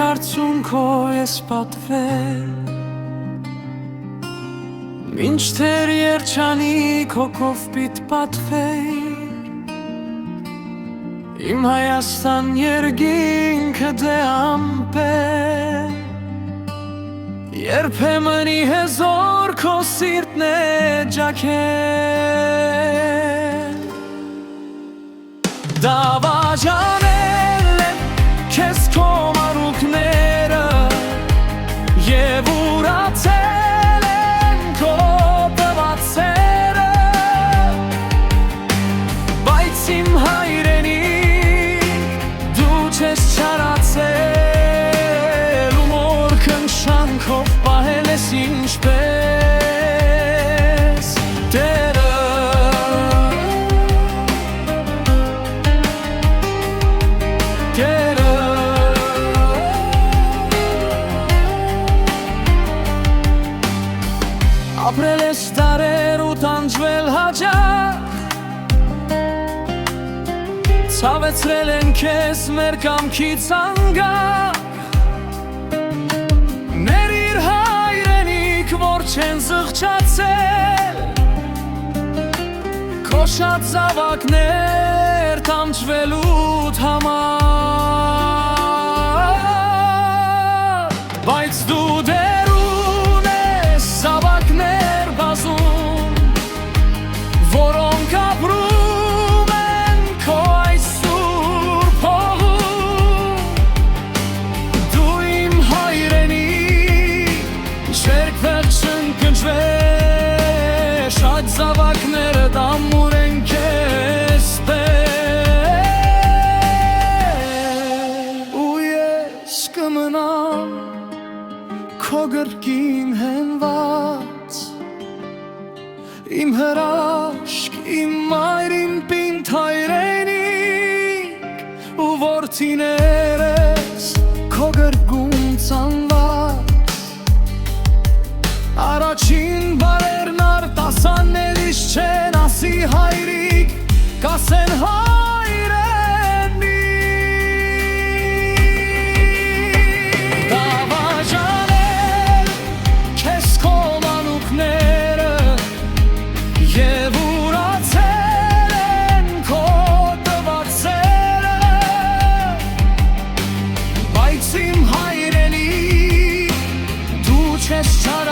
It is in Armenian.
արցունքո ես պատվել Մինչդեռ երջանիկ հոգով պիտ պատվեիր Իմ Հայաստան երկինքը դե ամպեր Երբեմն ի հեզոր քո սիրտն է ջաքել Դավաճանել եմ քեզ քո մանուկները Եվ ուրացել են քո տվածերը Բայց իմ հայրենիք դու չես չարացել Ու մոր քնշանքով պահել ես ինչպես Տերը Ապրել ես տարեր ու տանջվել հաճախ Ցավեցրել են քեզ մեր կամքից անգախ Ներիր հայրենիք, որ չեն զղջացել Քո շատ զավակներ տանջվելուդ համար Բայց դու դեռ Որոնք ապրում են քո այս սուրբ հողում Դու իմ հայրենիք շերկվել չընկճվես Շատ զավակները դամուր են քեզ պես Ու ես կմնամ քո գրկին հենված Իմ հրաշք, իմ մայրին պինդ հայրենիք Ու որդիներս քո գրկում ծանված Առաջին բարերն արտասաններիս չեն ասի հայրիկ Կասեն հայրենիք Դավաճանել քեզ քո մանուկները Եվ ուրացել են քո տվածերը Բայց իմ հայրենիք դու չես չարացել